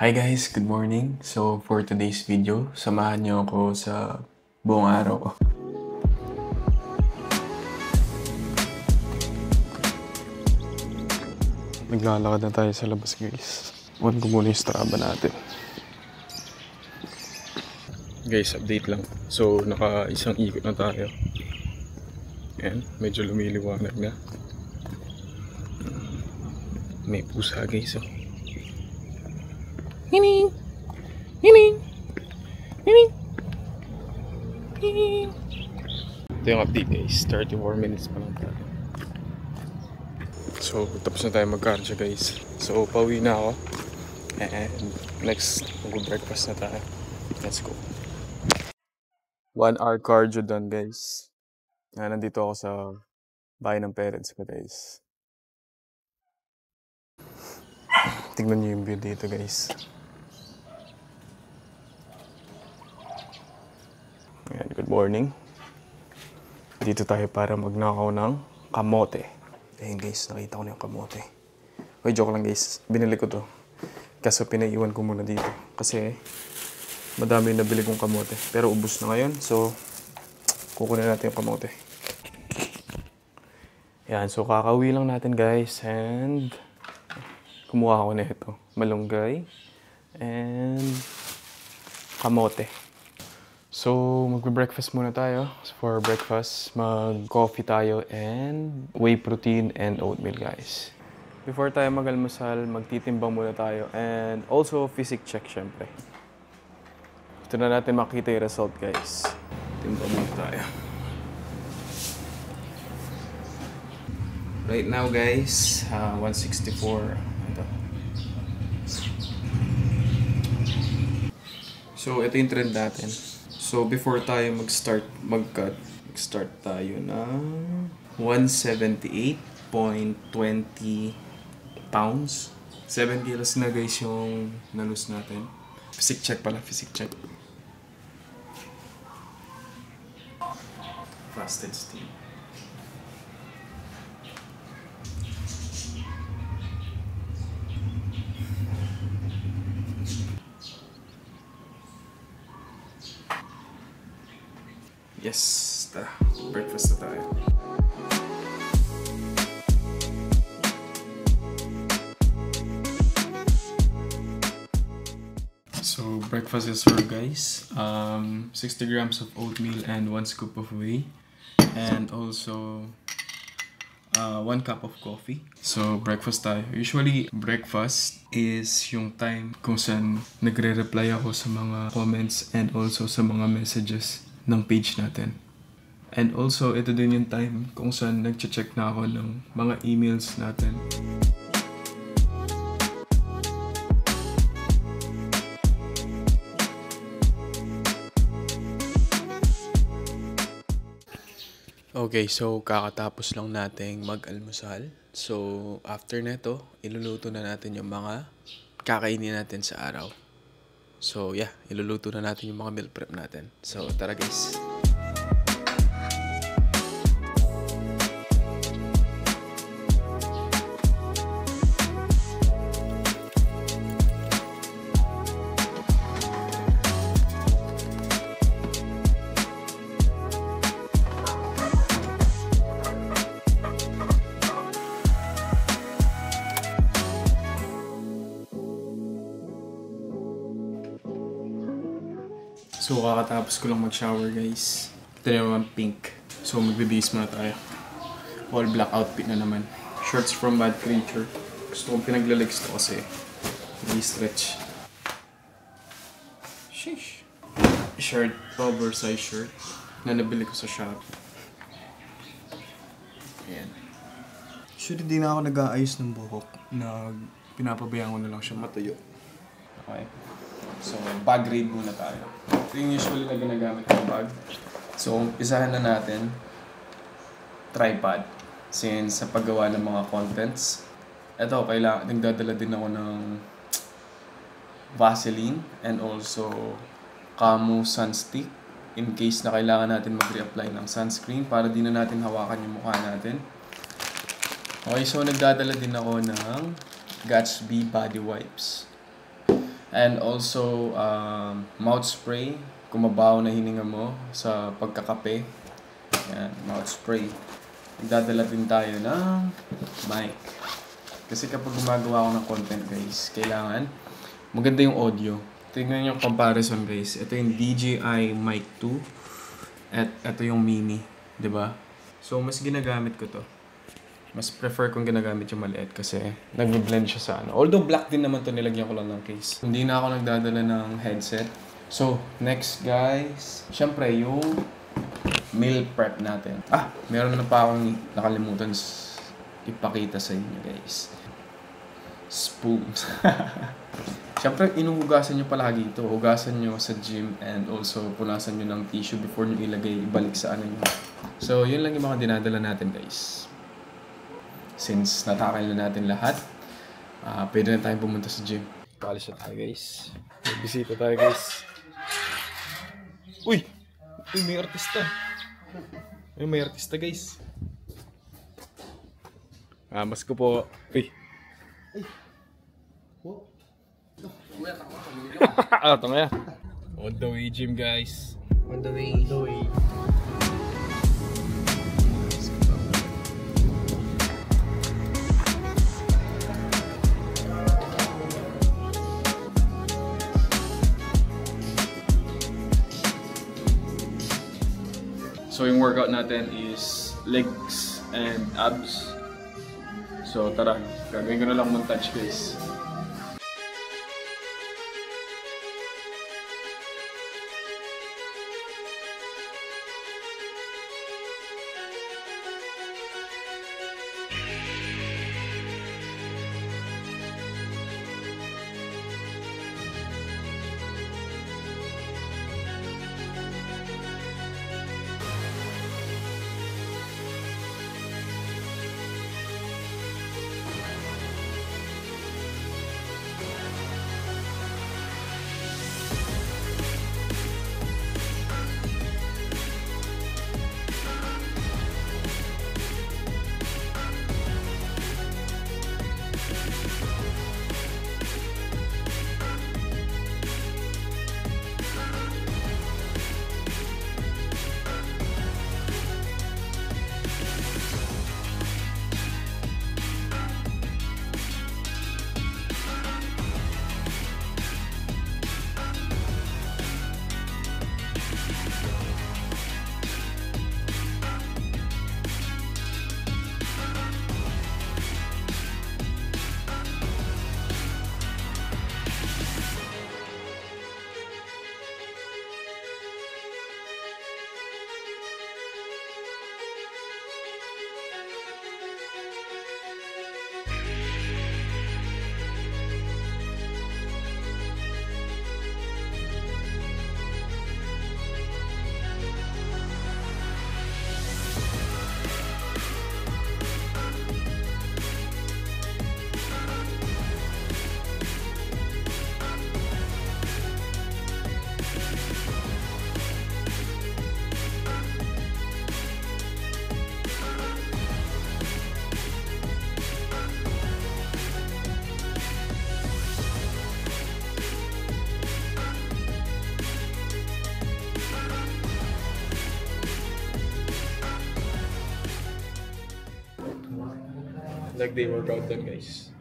Hi guys, good morning. So for today's video, samahan niyo ako sa buong araw ko. Naglalakad na tayo sa labas guys. On ko muna yung Strava natin. Guys, update lang. So naka-isang ikot na tayo. Ayan, medyo lumiliwanag na. May pusa guys oh. Hining! Hining! Hining! Hining! Ito yung update guys. 34 minutes pa lang tayo. So, tapos na tayo mag-cardio guys. So, pauwi na ako. And next, mag-breakfast na tayo. Let's go. 1 hour cardio done guys. Nandito ako sa bahay ng parents ko guys. Tignan niyo yung view dito guys. Ayan, good morning. Dito tayo para magnakaw ng kamote. Ayan guys, nakita ko na yung kamote. Okay, joke lang guys. Binili ko to. Kaso pinaiwan ko muna dito. Kasi madami nabili kong kamote. Pero ubos na ngayon. So, kukunin natin yung kamote. Ayan, so kakauwi lang natin guys. And kumuha ko na ito. Malunggay. And kamote. So, magbe-breakfast muna tayo. For breakfast, mag-coffee tayo and whey protein and oatmeal, guys. Before tayo mag-almusal, magtitimbang muna tayo and also physique check, syempre. Ito na natin makita yung result, guys. Timbang muna tayo. Right now, guys, 164. Ito. So, ito yung trend natin. So, before tayo mag-start tayo ng 178.20 pounds. 7 kilos na guys yung nalus natin. Physique check pala, physique check. Fasted steam. Yes, tara. Breakfast na tayo. So, breakfast is served guys. 60 grams of oatmeal and 1 scoop of whey. And also 1 cup of coffee. So, breakfast tayo. Usually, breakfast is yung time kung saan nagre-reply ako sa mga comments and also sa mga messages ng page natin. And also, ito din yung time kung saan nag-check na ako ng mga emails natin. Okay, so kakatapos lang nating mag-almusal. So, after neto, iluluto na natin yung mga kakainin natin sa araw. So, yeah, iluluto na natin yung mga meal prep natin. So, tara guys. So, kakatapos ko lang mag-shower guys. Ito na naman pink. So, magbe-base muna tayo. All black outfit na naman. Shorts from Bad Creature. Gusto kong pinaglalegs to kasi i-stretch. Sheesh. Shirt, oversized shirt na nabili ko sa shop. Ayan. Actually, di na ako nag-aayos ng buhok. Pinapabayaan ko na lang siya matuyo. Okay. So, bag raid muna tayo. Ito yung usually na ginagamit ng bag. So, umpisahan na natin. Tripod. Since sa paggawa ng mga contents. Ito, nagdadala din ako ng Vaseline and also Camo Sunstick. In case na kailangan natin mag-reapply ng sunscreen para di na natin hawakan yung mukha natin. Okay, so nagdadala din ako ng Gatsby Body Wipes. And also, mouth spray. Kung mabaho na hininga mo sa pagkakape. Yan, mouth spray. Magdadala din tayo ng mic. Kasi kapag gumagawa ako ng content guys, kailangan maganda yung audio. Tingnan yung comparison guys. Ito yung DJI Mic 2 at ito yung Mini, 'di ba? So mas ginagamit ko 'to. Mas prefer kong ginagamit yung maliit kasi nag-blend siya sa ano. Although black din naman 'to, nilagyan ko lang ng case. Hindi na ako nagdadala ng headset. So, next guys, syempre yung meal prep natin. Meron na pa akong nakalimutan ipakita sa inyo guys. Spoons. Siyempre, inuhugasan nyo palagi ito. Hugasan nyo sa gym and also punasan nyo ng tissue before nyo ibalik sa ano nyo. So, yun lang yung mga dinadala natin guys. Since natakal na natin lahat, pwede na tayong pumunta sa gym. Paalis na tayo guys. May bisita tayo guys. Uy! Uy, may artista. May artista guys. Mas ko po. Uy! Ito nga. On the way gym guys. On the way. So yung workout natin is legs and abs. So tara, gagawin ko na lang montage guys. Leg day workout done guys.